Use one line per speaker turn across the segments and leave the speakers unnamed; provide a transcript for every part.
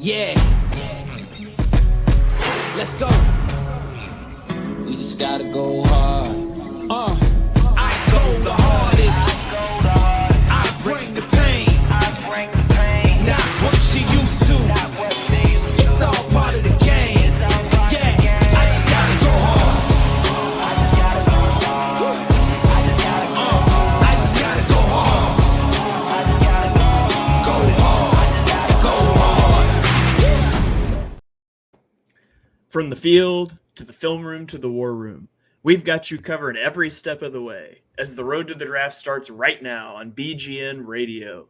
Yeah. Let's go. We just gotta go hard. I go the hardest. I bring the pain. Not what you used to. It's all part of the game. Yeah. I just gotta go hard. I just gotta go hard. Go hard. Go hard.
From the field to the film room to the war room, we've got you covered every step of the way as the road to the draft starts right now on BGN Radio.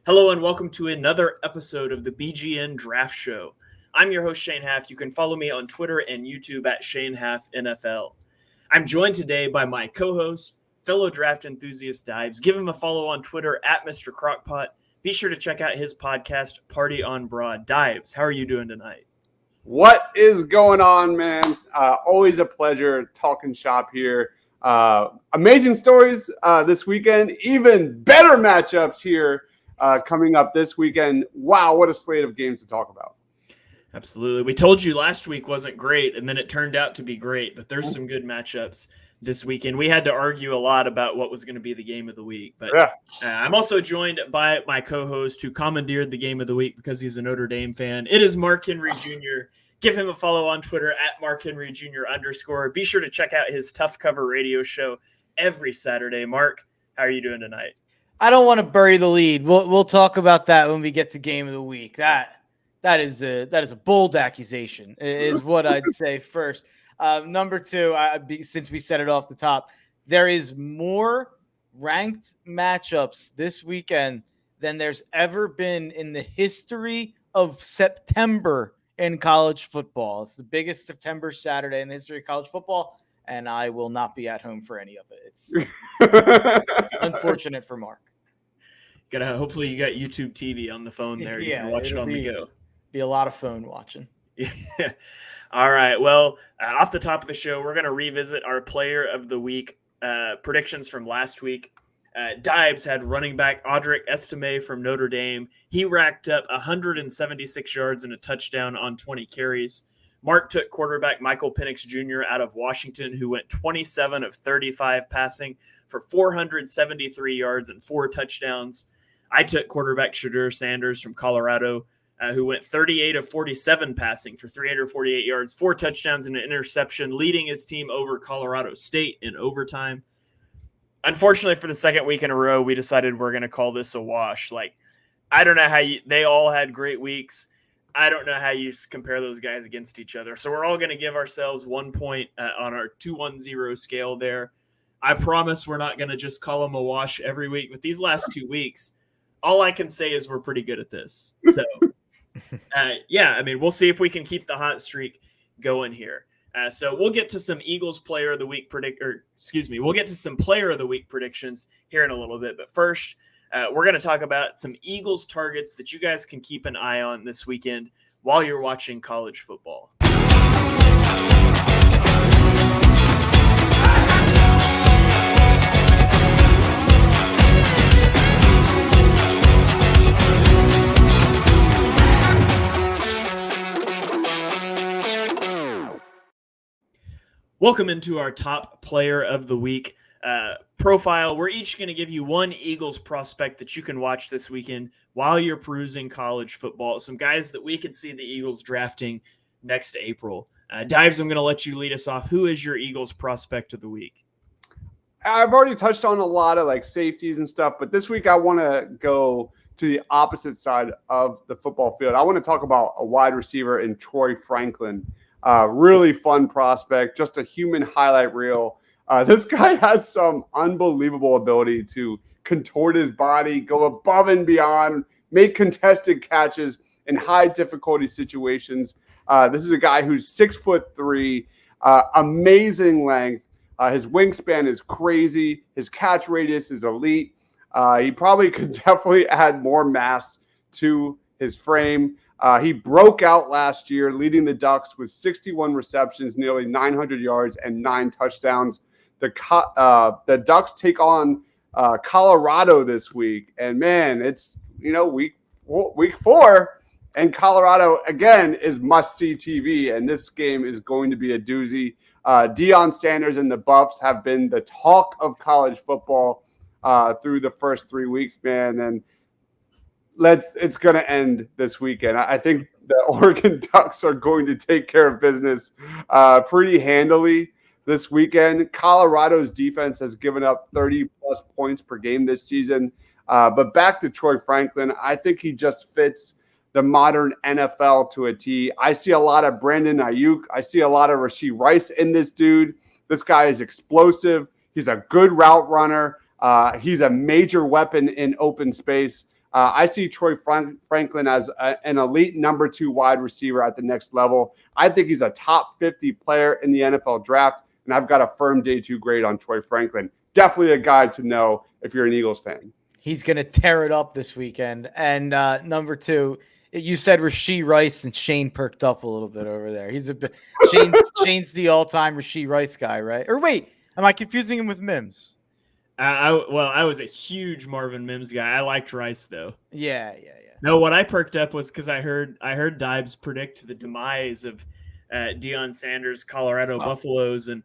Hello and welcome to another episode of the BGN Draft Show. I'm your host, Shane Haff. You can follow me on Twitter and YouTube at Shane Haff NFL. I'm joined today by my co-host, fellow draft enthusiast Dives. Give him a follow on Twitter at Mr. Crockpot. Be sure to check out his podcast, Party on Broad. Dives, how are you doing tonight?
What is going on, man? Always a pleasure talking shop here. Amazing stories this weekend. Even better matchups here coming up this weekend. Wow, what a slate of games to talk about.
Absolutely. We told you last week wasn't great, and then it turned out to be great, but there's some good matchups this weekend. We had to argue a lot about what was going to be the game of the week. But yeah. I'm also joined by my co-host who commandeered the game of the week because he's a Notre Dame fan. It is Mark Henry Jr. Give him a follow on Twitter at Mark Henry Jr. _. Be sure to check out his Tough Cover radio show every Saturday. Mark, how are you doing tonight?
I don't want to bury the lead. We'll talk about that when we get to game of the week. That is a bold accusation is what I'd say first. Number two, since we set it off the top, there is more ranked matchups this weekend than there's ever been in the history of September in college football. It's the biggest September Saturday in the history of college football, and I will not be at home for any of it. It's unfortunate for Mark.
Hopefully you got YouTube TV on the phone there. You can watch it on the go.
Be a lot of phone watching.
Yeah. All right. Well, off the top of the show, we're going to revisit our player of the week predictions from last week. Dives had running back Audric Estime from Notre Dame. He racked up 176 yards and a touchdown on 20 carries. Mark took quarterback Michael Penix Jr. out of Washington, who went 27 of 35 passing for 473 yards and 4 touchdowns. I took quarterback Shedeur Sanders from Colorado, who went 38 of 47 passing for 348 yards, 4 touchdowns and an interception, leading his team over Colorado State in overtime. Unfortunately, for the second week in a row, we decided we're going to call this a wash. I don't know how they all had great weeks. I don't know how you compare those guys against each other. So we're all going to give ourselves 1 point on our 2-1-0 scale there. I promise we're not going to just call them a wash every week. But these last 2 weeks, all I can say is we're pretty good at this. So, we'll see if we can keep the hot streak going here. So we'll get to some Eagles player of the week we'll get to some player of the week predictions here in a little bit. But first, we're going to talk about some Eagles targets that you guys can keep an eye on this weekend while you're watching college football. Welcome into our top player of the week profile. We're each going to give you one Eagles prospect that you can watch this weekend while you're perusing college football. Some guys that we could see the Eagles drafting next April. Dives, I'm going to let you lead us off. Who is your Eagles prospect of the week?
I've already touched on a lot of safeties and stuff, but this week I want to go to the opposite side of the football field. I want to talk about a wide receiver in Troy Franklin. Really fun prospect, just a human highlight reel. This guy has some unbelievable ability to contort his body, go above and beyond, make contested catches in high difficulty situations. This is a guy who's 6'3", amazing length. His wingspan is crazy. His catch radius is elite. He probably could definitely add more mass to his frame. He broke out last year, leading the Ducks with 61 receptions, nearly 900 yards, and 9 touchdowns. The Ducks take on Colorado this week, and man, it's week 4. And Colorado, again, is must-see TV, and this game is going to be a doozy. Deion Sanders and the Buffs have been the talk of college football through the first 3 weeks, man, and it's going to end this weekend. I think the Oregon Ducks are going to take care of business pretty handily this weekend. Colorado's defense has given up 30-plus points per game this season. But back to Troy Franklin, I think he just fits the modern NFL to a T. I see a lot of Brandon Ayuk. I see a lot of Rashee Rice in this dude. This guy is explosive. He's a good route runner. He's a major weapon in open space. I see Troy Franklin as an elite number 2 wide receiver at the next level. I think he's a top 50 player in the NFL draft, and I've got a firm day 2 grade on Troy Franklin. Definitely a guy to know if you're an Eagles fan.
He's going to tear it up this weekend. And number 2, you said Rashee Rice, and Shane perked up a little bit over there. He's Shane's the all-time Rashee Rice guy, right? Or wait, am I confusing him with Mims?
I was a huge Marvin Mims guy. I liked Rice though.
Yeah.
No, what I perked up was because I heard Dibes predict the demise of Deion Sanders' Colorado Buffaloes, and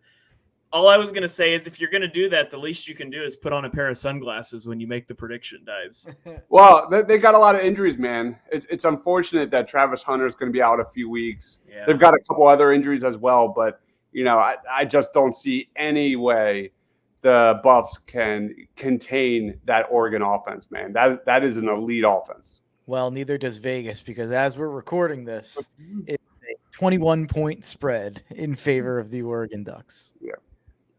all I was gonna say is if you're gonna do that, the least you can do is put on a pair of sunglasses when you make the prediction, Dibes.
Well, they got a lot of injuries, man. It's unfortunate that Travis Hunter is going to be out a few weeks.
Yeah.
They've got a couple other injuries as well, but I just don't see any way the Buffs can contain that Oregon offense, man. That is an elite offense.
Well, neither does Vegas, because as we're recording this, it's a 21-point spread in favor of the Oregon Ducks.
Yeah.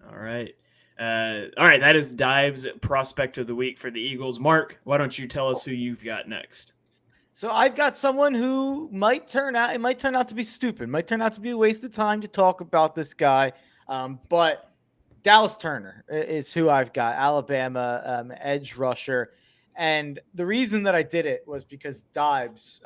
All right. That is Dives prospect of the week for the Eagles. Mark, why don't you tell us who you've got next?
So I've got someone who might turn out to be stupid, might turn out to be a waste of time to talk about this guy. But Dallas Turner is who I've got, Alabama edge rusher. And the reason that I did it was because Dibes,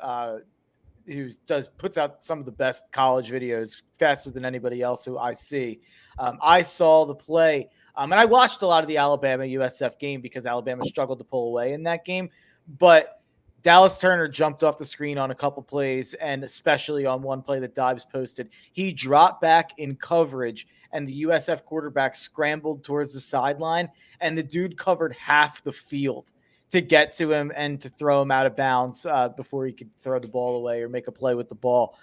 who puts out some of the best college videos faster than anybody else who I see. I saw the play, and I watched a lot of the Alabama USF game because Alabama struggled to pull away in that game. But Dallas Turner jumped off the screen on a couple plays, and especially on one play that Dibes posted. He dropped back in coverage, and the USF quarterback scrambled towards the sideline, and the dude covered half the field to get to him and to throw him out of bounds before he could throw the ball away or make a play with the ball.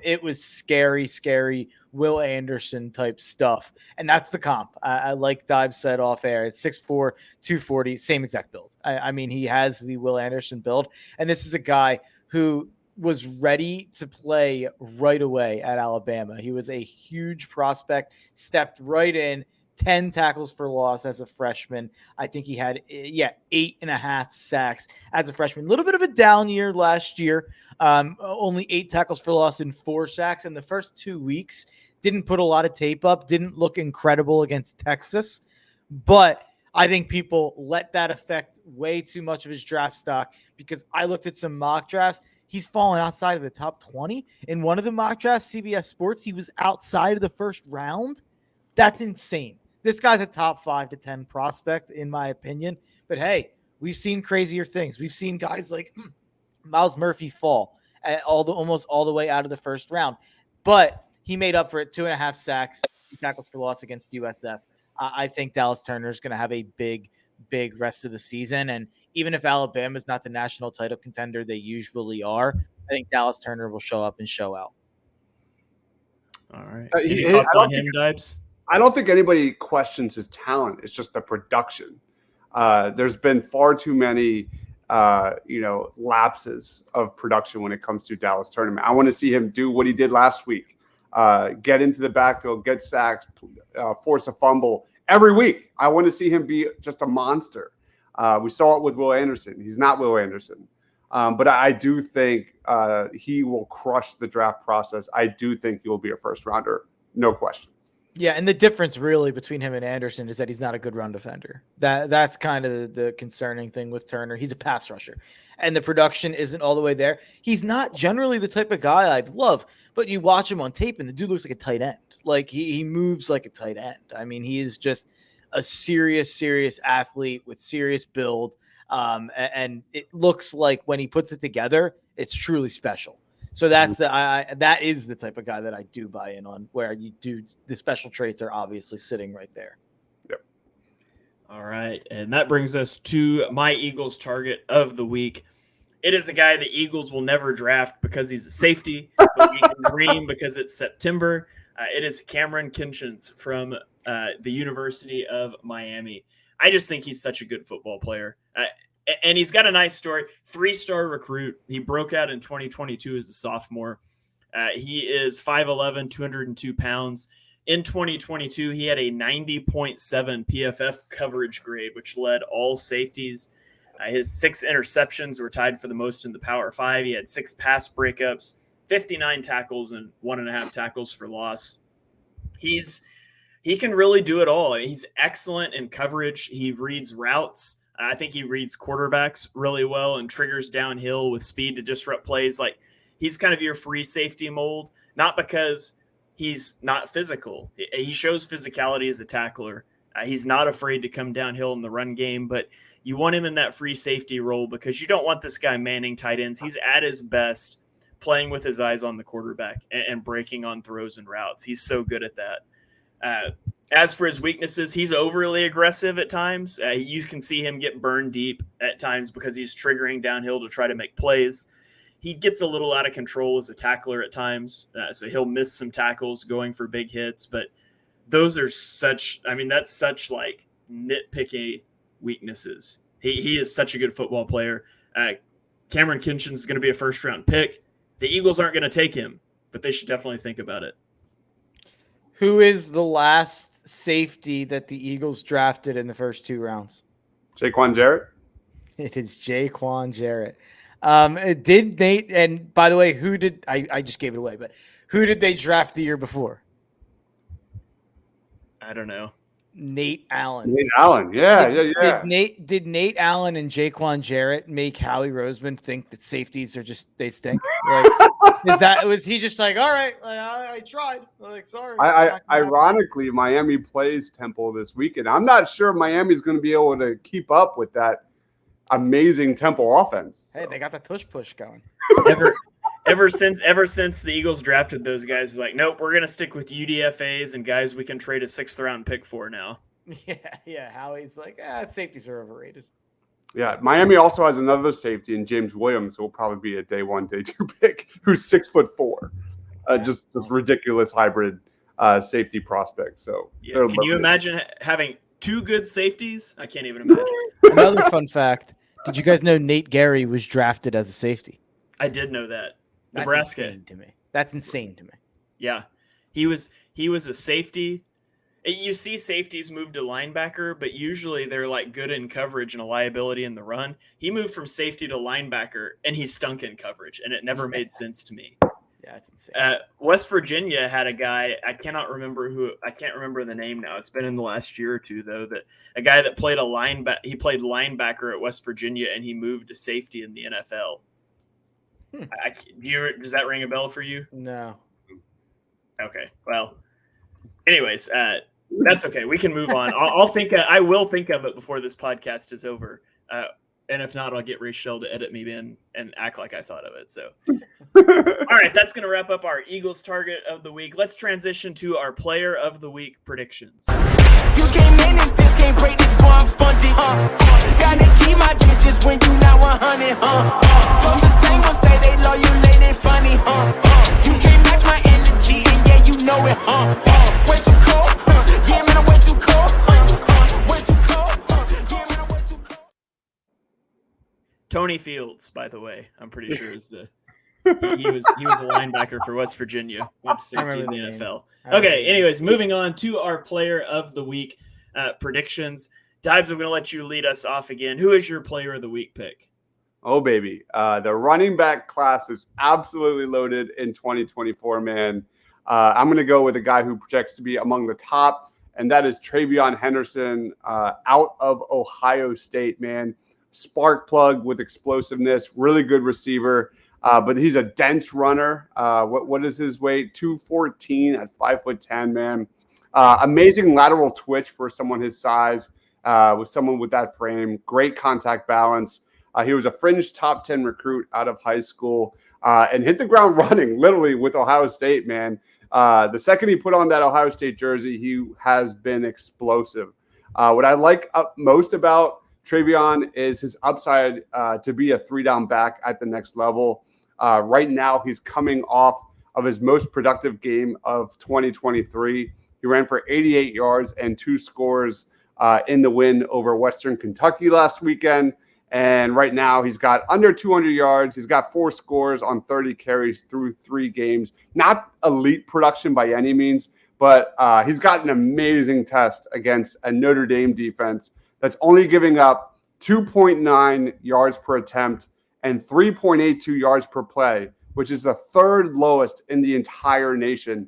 It was scary Will Anderson type stuff. And that's the comp. I like Dibes said off air. It's 6'4", 240, same exact build. I mean, he has the Will Anderson build. And this is a guy who was ready to play right away at Alabama. He was a huge prospect, stepped right in, 10 tackles for loss as a freshman. I think he had 8.5 sacks as a freshman. A little bit of a down year last year. Only 8 tackles for loss and 4 sacks in the first 2 weeks. Didn't put a lot of tape up. Didn't look incredible against Texas. But I think people let that affect way too much of his draft stock, because I looked at some mock drafts. He's fallen outside of the top 20. In one of the mock drafts, CBS Sports, he was outside of the first round. That's insane. This guy's a top 5 to 10 prospect, in my opinion. But hey, we've seen crazier things. We've seen guys like Miles Murphy fall almost all the way out of the first round. But he made up for it. 2.5 sacks, 2 tackles for loss against USF. I think Dallas Turner is going to have a big rest of the season. And even if Alabama is not the national title contender they usually are, I think Dallas Turner will show up and show out.
All right. Any thoughts on him, Dibes?
I don't think anybody questions his talent. It's just the production. There's been far too many, lapses of production when it comes to Dallas Turner. I want to see him do what he did last week. Get into the backfield, get sacks, force a fumble every week. I want to see him be just a monster. We saw it with Will Anderson. He's not Will Anderson. But I do think he will crush the draft process. I do think he will be a first rounder. No question.
Yeah, and the difference really between him and Anderson is that he's not a good run defender. That's kind of the concerning thing with Turner. He's a pass rusher, and the production isn't all the way there. He's not generally the type of guy I'd love, but you watch him on tape, and the dude looks like a tight end. Like he moves like a tight end. I mean, he is just a serious athlete with serious build. And it looks like when he puts it together, it's truly special. So that's that is the type of guy that I do buy in on, where you do the special traits are obviously sitting right there.
Yep.
All right. And that brings us to my Eagles target of the week. It is a guy the Eagles will never draft because he's a safety, but we can dream because it's September. It is Cameron Kinchins from the University of Miami. I just think he's such a good football player. And he's got a nice story. 3-star recruit. He broke out in 2022 as a sophomore. He is 5'11", 202 pounds. In 2022, he had a 90.7 PFF coverage grade, which led all safeties. His 6 interceptions were tied for the most in the Power 5. He had 6 pass breakups, 59 tackles, and 1.5 tackles for loss. He can really do it all. He's excellent in coverage. He reads routes. I think he reads quarterbacks really well and triggers downhill with speed to disrupt plays. Like, he's kind of your free safety mold, not because he's not physical. He shows physicality as a tackler. He's not afraid to come downhill in the run game, but you want him in that free safety role because you don't want this guy manning tight ends. He's at his best playing with his eyes on the quarterback and breaking on throws and routes. He's so good at that. As for his weaknesses, he's overly aggressive at times. You can see him get burned deep at times because he's triggering downhill to try to make plays. He gets a little out of control as a tackler at times, so he'll miss some tackles going for big hits. But those are that's such like nitpicky weaknesses. He is such a good football player. Cameron Kinchins is going to be a first-round pick. The Eagles aren't going to take him, but they should definitely think about it.
Who is the last safety that the Eagles drafted in the first 2 rounds?
Jaquan Jarrett.
It is Jaquan Jarrett. Did Nate, and by the way, who did I just gave it away, but who did they draft the year before?
I don't know.
Nate Allen.
Nate Allen. Yeah.
Did Nate Allen and Jaquan Jarrett make Howie Roseman think that safeties are just, they stink? Like, was he just like, all right, like, I tried. Like, sorry.
Ironically, Miami plays Temple this weekend. I'm not sure Miami's going to be able to keep up with that amazing Temple offense.
Hey, they got the tush push going.
Ever since the Eagles drafted those guys, like, nope, we're gonna stick with UDFAs and guys we can trade a 6th-round pick for now.
Yeah. Howie's like, safeties are overrated.
Yeah, Miami also has another safety in James Williams, who will probably be a day 1, day 2 pick, who's 6'4", just ridiculous hybrid safety prospect. So,
yeah, can you imagine having 2 good safeties? I can't even imagine.
Another fun fact: did you guys know Nate Gary was drafted as a safety?
I did know that. Nebraska.
That's insane to me.
Yeah, he was a safety. You see safeties move to linebacker, but usually they're like good in coverage and a liability in the run. He moved from safety to linebacker, and he stunk in coverage, and it never made sense to me.
Yeah, that's insane.
West Virginia had a guy, I can't remember the name now. It's been in the last year or two, though, that a guy that played he played linebacker at West Virginia, and he moved to safety in the NFL. Does that ring a bell for you?
No.
Okay. Well, anyways, that's okay. We can move on. I will think of it before this podcast is over. And if not, I'll get Rachel to edit me in and act like I thought of it. So, all right, that's going to wrap up our Eagles target of the week. Let's transition to our player of the week predictions.
You can't manage this, can't break this, boy, I'm funded, Gotta keep my distance when you not 100, From the same ones say they love you, they funny, You can't match my energy, and yeah, you know it, Way too cold, yeah, man, I'm way too cold, Way too cold, yeah, man, I'm way too cold.
Tony Fields, by the way, I'm pretty sure is he was a linebacker for West Virginia, went to safety in the NFL. Okay, anyways, moving on to our player of the week predictions. Dibes, I'm going to let you lead us off again. Who is your player of the week pick?
Oh, baby. The running back class is absolutely loaded in 2024, man. I'm going to go with a guy who projects to be among the top, and that is Travion Henderson out of Ohio State, man. Spark plug with explosiveness, really good receiver, but he's a dense runner. What is his weight? 214 at 5'10", man. Amazing lateral twitch for someone his size, with someone with that frame. Great contact balance. He was a fringe top 10 recruit out of high school and hit the ground running, literally, with Ohio State, man. The second he put on that Ohio State jersey, he has been explosive. What I like most about Travion is his upside to be a 3-down back at the next level. Right now, he's coming off of his most productive game of 2023. He ran for 88 yards and 2 scores in the win over Western Kentucky last weekend. And right now he's got under 200 yards. He's got 4 scores on 30 carries through 3 games. Not elite production by any means, but he's got an amazing test against a Notre Dame defense that's only giving up 2.9 yards per attempt and 3.82 yards per play, which is the 3rd lowest in the entire nation.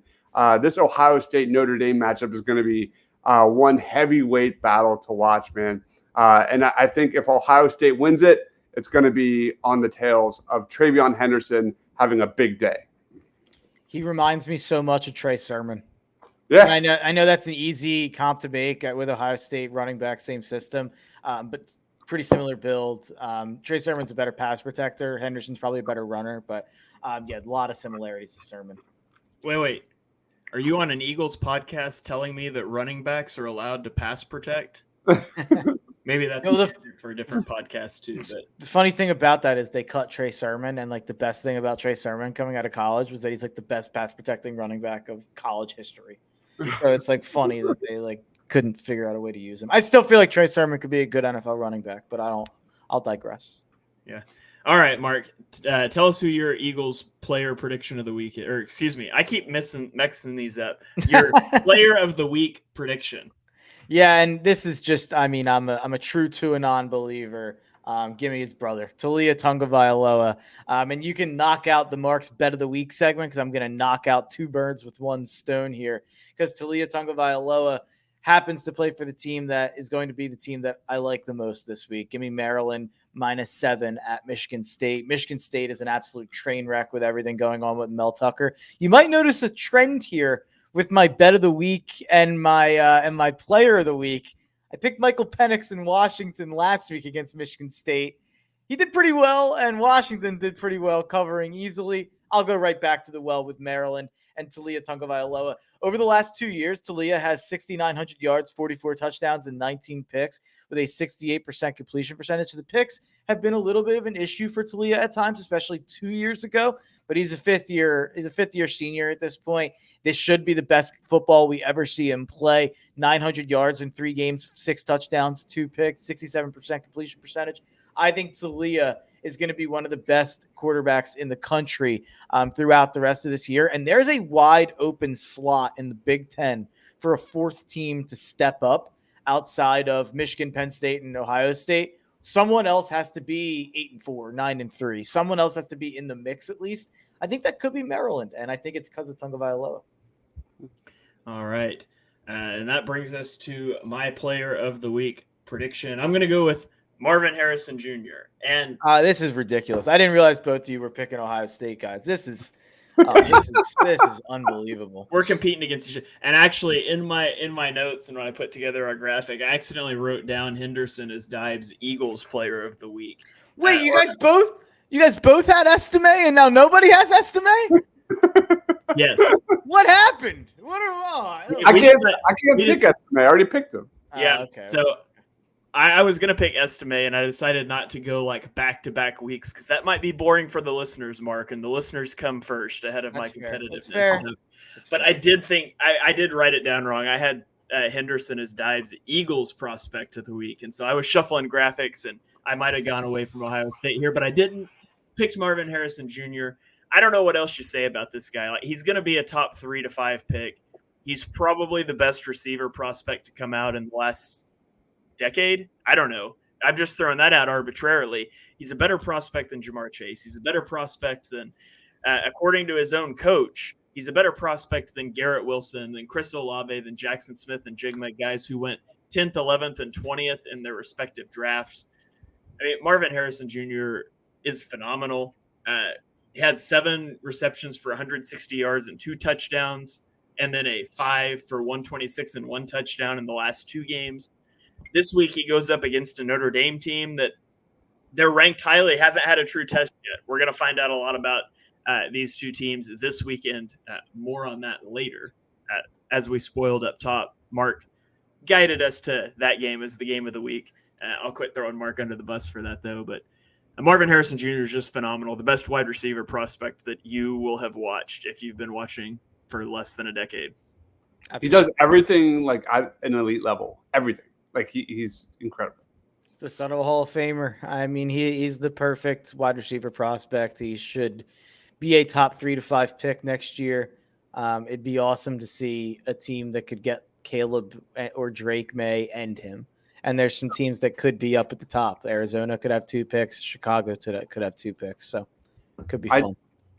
This Ohio State Notre Dame matchup is going to be one heavyweight battle to watch, man. And I think if Ohio State wins it, it's going to be on the tails of Travion Henderson having a big day.
He reminds me so much of Trey Sermon.
Yeah,
And I know that's an easy comp to make with Ohio State running back, same system, but pretty similar build. Trey Sermon's a better pass protector. Henderson's probably a better runner, but yeah, a lot of similarities to Sermon.
Wait. Are you on an Eagles podcast telling me that running backs are allowed to pass protect? Maybe that's for a different podcast too. But
the funny thing about that is they cut Trey Sermon, and like the best thing about Trey Sermon coming out of college was that he's like the best pass protecting running back of college history. So it's like funny that they like couldn't figure out a way to use him. I still feel like Trey Sermon could be a good NFL running back, but I'll digress.
Yeah. All right, Mark, tell us who your Eagles player prediction of the week, or excuse me, I keep mixing these up. Your player of the week prediction.
Yeah, and this is just, I mean, I'm a true to a non-believer. Give me his brother, Talia Tagovailoa. And you can knock out the Mark's Bet of the Week segment because I'm going to knock out 2 birds with 1 stone here because Talia Tagovailoa happens to play for the team that is going to be the team that I like the most this week. Give me Maryland -7 at Michigan State. Michigan State is an absolute train wreck with everything going on with Mel Tucker. You might notice a trend here with my bet of the week and my player of the week. I picked Michael Penix in Washington last week against Michigan State. He did pretty well, and Washington did pretty well covering easily. I'll go right back to the well with Maryland and Talia Tagovailoa. Over the last 2 years, Talia has 6,900 yards, 44 touchdowns, and 19 picks with a 68% completion percentage. So the picks have been a little bit of an issue for Talia at times, especially 2 years ago. But he's a fifth year senior at this point. This should be the best football we ever see him play. 900 yards in 3 games, 6 touchdowns, 2 picks, 67% completion percentage. I think Talia is going to be one of the best quarterbacks in the country throughout the rest of this year. And there's a wide open slot in the Big Ten for a 4th team to step up outside of Michigan, Penn State, and Ohio State. Someone else has to be 8-4, 9-3. Someone else has to be in the mix at least. I think that could be Maryland, and I think it's because of Tagovailoa.
All right. And that brings us to my player of the week prediction. I'm going to go with Marvin Harrison Jr. And
this is ridiculous. I didn't realize both of you were picking Ohio State guys. This is unbelievable.
We're competing against each other. And actually, in my notes and when I put together our graphic, I accidentally wrote down Henderson as Dibe's Eagles player of the week.
Wait, you guys both had Estime, and now nobody has Estime?
Yes.
What happened?
I can't pick Estime. I already picked him.
Yeah.
Okay.
So I was going to pick Estime, and I decided not to go like back-to-back weeks because that might be boring for the listeners, Mark, and the listeners come first ahead of my competitiveness.
Fair.
But I did think I did write it down wrong. I had Henderson as Dibe's Eagles prospect of the week, and so I was shuffling graphics, and I might have gone away from Ohio State here, but I didn't. Picked Marvin Harrison Jr. I don't know what else you say about this guy. Like, he's going to be a top 3 to 5 pick. He's probably the best receiver prospect to come out in the last decade. I don't know. I'm just throwing that out arbitrarily. He's a better prospect than Jamar Chase. He's a better prospect than, according to his own coach, he's a better prospect than Garrett Wilson, than Chris Olave, than Jackson Smith and Jigma, guys who went 10th, 11th, and 20th in their respective drafts. I mean, Marvin Harrison Jr. is phenomenal. He had 7 receptions for 160 yards and 2 touchdowns. and then a 5 for 126 and 1 touchdown in the last 2 games. This week he goes up against a Notre Dame team that they're ranked highly, hasn't had a true test yet. We're going to find out a lot about these two teams this weekend. More on that later. As we spoiled up top, Mark guided us to that game as the game of the week. I'll quit throwing Mark under the bus for that, though. But Marvin Harrison Jr. is just phenomenal. The best wide receiver prospect that you will have watched if you've been watching for less than a decade.
He does everything like at an elite level. Everything. Like he's incredible.
He's the son of a Hall of Famer. I mean, he's the perfect wide receiver prospect. He should be a top 3 to 5 pick next year. It'd be awesome to see a team that could get Caleb or Drake May and him. And there's some teams that could be up at the top. Arizona could have 2 picks. Chicago could have 2 picks. So it could be fun.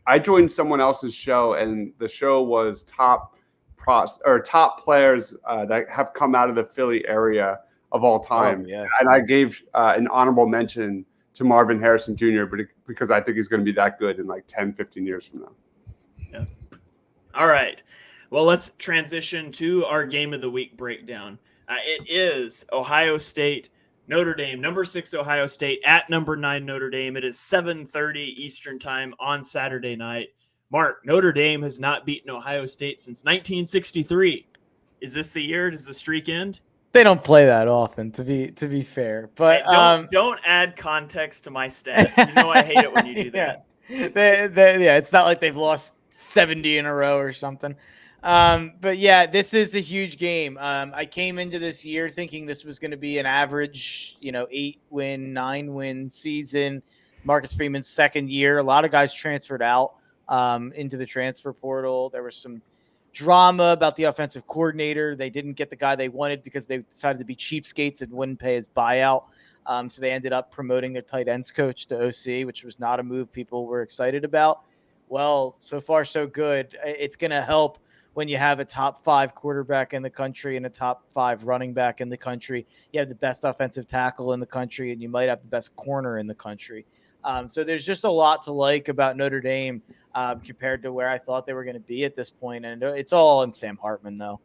I joined someone else's show, and the show was top players that have come out of the Philly area of all time.
Oh, yeah.
And I gave an honorable mention to Marvin Harrison Jr. because I think he's going to be that good in like 10, 15 years from now.
Yeah. All right. Well, let's transition to our game of the week breakdown. It is Ohio State, Notre Dame, number 6 Ohio State at number 9 Notre Dame. It is 7:30 Eastern time on Saturday night. Mark, Notre Dame has not beaten Ohio State since 1963. Is this the year? Does the streak end?
They don't play that often, to be fair. But
hey, don't add context to my stats. You know I hate it when you do that.
Yeah, it's not like they've lost 70 in a row or something. But yeah, this is a huge game. I came into this year thinking this was going to be an average, 8-win, 9-win season. Marcus Freeman's second year. A lot of guys transferred out into the transfer portal. There was some drama about the offensive coordinator. They didn't get the guy they wanted because they decided to be cheapskates and wouldn't pay his buyout. So they ended up promoting their tight ends coach to OC, which was not a move people were excited about. Well, so far so good. It's going to help when you have a top 5 quarterback in the country and a top 5 running back in the country. You have the best offensive tackle in the country, and you might have the best corner in the country. So there's just a lot to like about Notre Dame compared to where I thought they were going to be at this point. And it's all in Sam Hartman, though.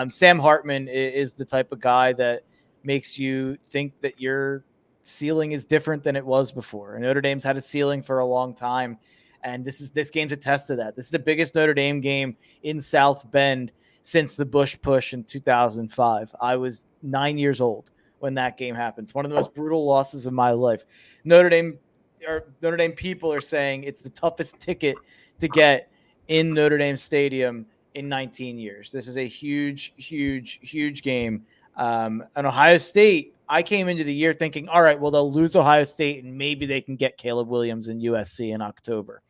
Sam Hartman is the type of guy that makes you think that your ceiling is different than it was before. And Notre Dame's had a ceiling for a long time. And this game's a test of that. This is the biggest Notre Dame game in South Bend since the Bush push in 2005. I was 9 years old when that game happened. It's one of the most brutal losses of my life. Notre Dame people are saying it's the toughest ticket to get in Notre Dame Stadium in 19 years. This is a huge, huge, huge game. And Ohio State, I came into the year thinking, all right, well, they'll lose Ohio State and maybe they can get Caleb Williams in USC in October.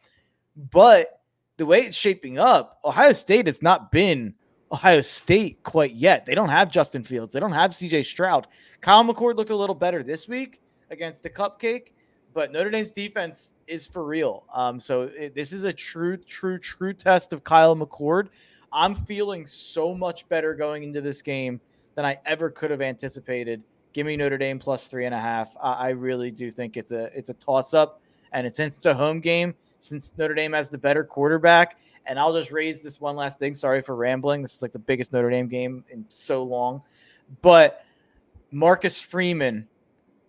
But the way it's shaping up, Ohio State has not been Ohio State quite yet. They don't have Justin Fields. They don't have CJ Stroud. Kyle McCord looked a little better this week against the Cupcake, but Notre Dame's defense is for real. This is a true test of Kyle McCord. I'm feeling so much better going into this game than I ever could have anticipated. Give me Notre Dame plus 3.5. I really do think it's a toss-up, and since it's a home game, since Notre Dame has the better quarterback, and I'll just raise this one last thing. Sorry for rambling. This is like the biggest Notre Dame game in so long. But Marcus Freeman,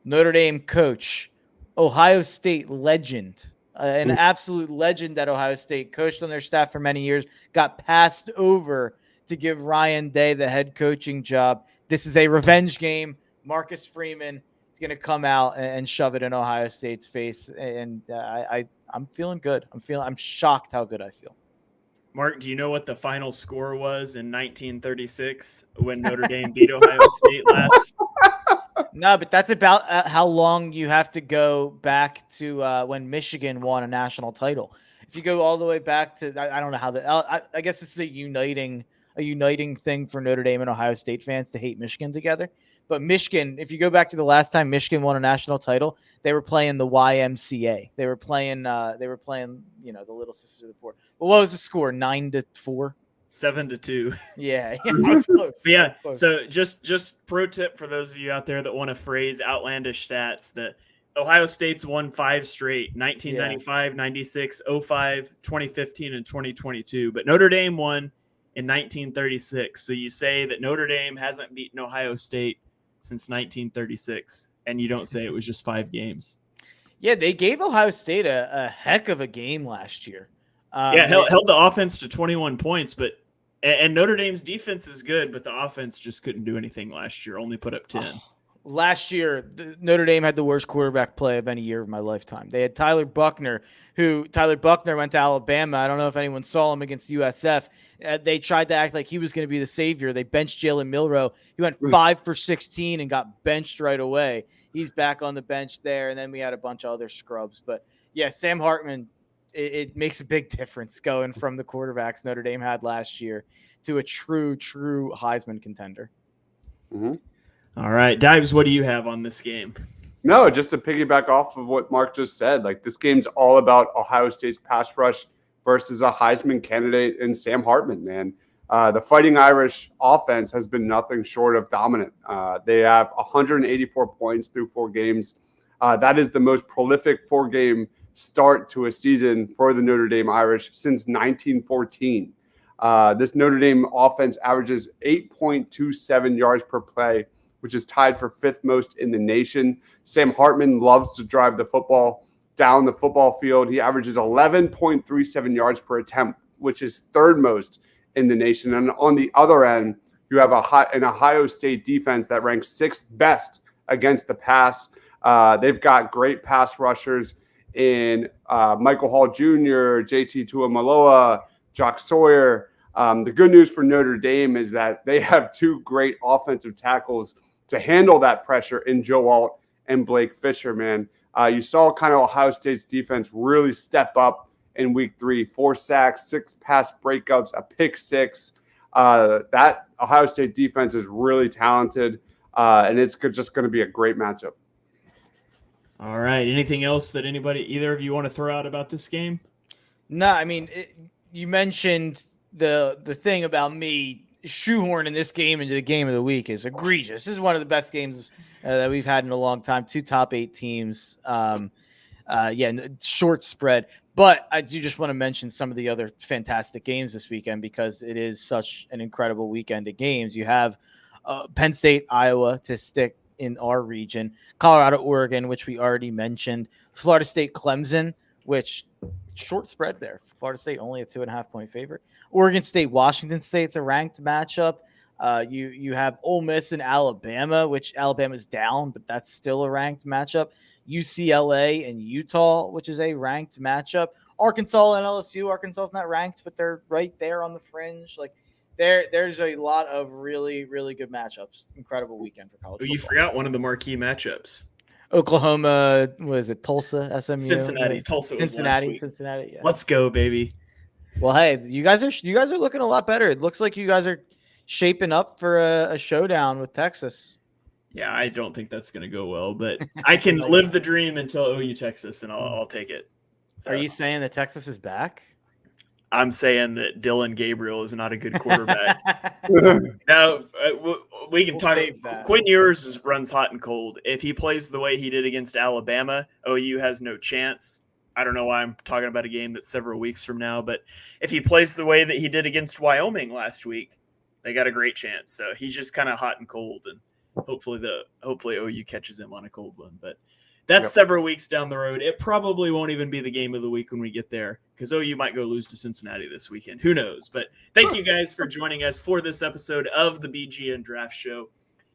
Notre Dame coach, Ohio State legend, an absolute legend at Ohio State, coached on their staff for many years, got passed over to give Ryan Day the head coaching job. This is a revenge game. Marcus Freeman is going to come out and shove it in Ohio State's face, and I'm feeling good. I'm shocked how good I feel.
Mark, do you know what the final score was in 1936 when Notre Dame beat Ohio State last?
No, but that's about how long you have to go back to when Michigan won a national title. If you go all the way back to, I don't know how I guess this is a uniting thing for Notre Dame and Ohio State fans to hate Michigan together. But Michigan, if you go back to the last time Michigan won a national title, they were playing the YMCA. They were playing, the Little Sisters of the Poor. Well, what was the score? 9-4?
7-2.
Yeah, that's close.
Yeah.
That's close.
So just pro tip for those of you out there that want to phrase outlandish stats, that Ohio State's won 5 straight: 1995, 96, 05, 2015, and 2022. But Notre Dame won in 1936. So you say that Notre Dame hasn't beaten Ohio State since 1936, and you don't say it was just 5 games.
Yeah, they gave Ohio State a heck of a game last year.
Held the offense to 21 points, and Notre Dame's defense is good, but the offense just couldn't do anything last year, only put up 10.
Last year, Notre Dame had the worst quarterback play of any year of my lifetime. They had Tyler Buckner went to Alabama. I don't know if anyone saw him against USF. They tried to act like he was going to be the savior. They benched Jalen Milroe. He went 5 for 16 and got benched right away. He's back on the bench there, and then we had a bunch of other scrubs. But, yeah, Sam Hartman, it makes a big difference going from the quarterbacks Notre Dame had last year to a true Heisman contender.
Mm-hmm.
All right, Dibes, what do you have on this game?
No, just to piggyback off of what Mark just said, like this game's all about Ohio State's pass rush versus a Heisman candidate in Sam Hartman, man. The Fighting Irish offense has been nothing short of dominant. They have 184 points through 4 games. That is the most prolific 4-game start to a season for the Notre Dame Irish since 1914. This Notre Dame offense averages 8.27 yards per play, which is tied for 5th most in the nation. Sam Hartman loves to drive the football down the football field. He averages 11.37 yards per attempt, which is 3rd most in the nation. And on the other end, you have an Ohio State defense that ranks 6th best against the pass. They've got great pass rushers in Michael Hall Jr., JT Tuamaloa, Jock Sawyer. The good news for Notre Dame is that they have 2 great offensive tackles to handle that pressure in Joe Alt and Blake Fisher, man. You saw kind of Ohio State's defense really step up in week 3, 4 sacks, 6 pass breakups, a pick 6. That Ohio State defense is really talented, and it's just going to be a great matchup.
All right. Anything else that either of you want to throw out about this game?
No, I mean, you mentioned the thing about me shoehorning this game into the game of the week is egregious. This is one of the best games that we've had in a long time. 2 top 8 teams. Short spread. But I do just want to mention some of the other fantastic games this weekend because it is such an incredible weekend of games. You have Penn State, Iowa to stick in our region, Colorado, Oregon, which we already mentioned, Florida State, Clemson, which short spread there. Florida State only a 2.5-point favorite. Oregon State, Washington State's a ranked matchup. You have Ole Miss and Alabama, which Alabama's down, but that's still a ranked matchup. UCLA and Utah, which is a ranked matchup. Arkansas and LSU. Arkansas's not ranked, but they're right there on the fringe. Like there's a lot of really, really good matchups. Incredible weekend for college football.
You forgot one of the marquee matchups.
Oklahoma, what is it? Tulsa, SMU,
Cincinnati, Tulsa, was last week.
Cincinnati. Yeah.
Let's go, baby.
Well, hey, you guys are looking a lot better. It looks like you guys are shaping up for a showdown with Texas.
Yeah, I don't think that's going to go well, but I can live the dream until OU Texas, and I'll take it. So,
are you saying that Texas is back?
I'm saying that Dylan Gabriel is not a good quarterback. Now, we can talk. Quinn Ewers runs hot and cold. If he plays the way he did against Alabama, OU has no chance. I don't know why I'm talking about a game that's several weeks from now, but if he plays the way that he did against Wyoming last week, they got a great chance. So he's just kind of hot and cold, and hopefully OU catches him on a cold one. But that's several weeks down the road. It probably won't even be the game of the week when we get there because OU might go lose to Cincinnati this weekend. Who knows? But thank you guys for joining us for this episode of the BGN Draft Show.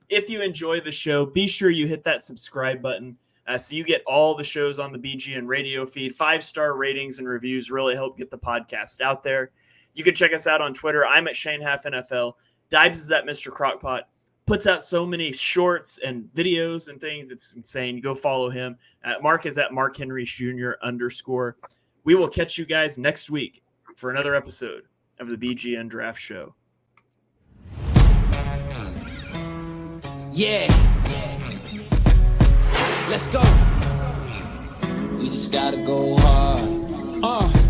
If you enjoy the show, be sure you hit that subscribe button so you get all the shows on the BGN radio feed. 5-star ratings and reviews really help get the podcast out there. You can check us out on Twitter. I'm at ShaneHalfNFL. Dibes is at Mr. Crockpot. Puts out so many shorts and videos and things. It's insane. Go follow him. Mark is at Mark Henry Jr. _. We will catch you guys next week for another episode of the BGN Draft Show.
Yeah. Let's go. We just gotta go hard.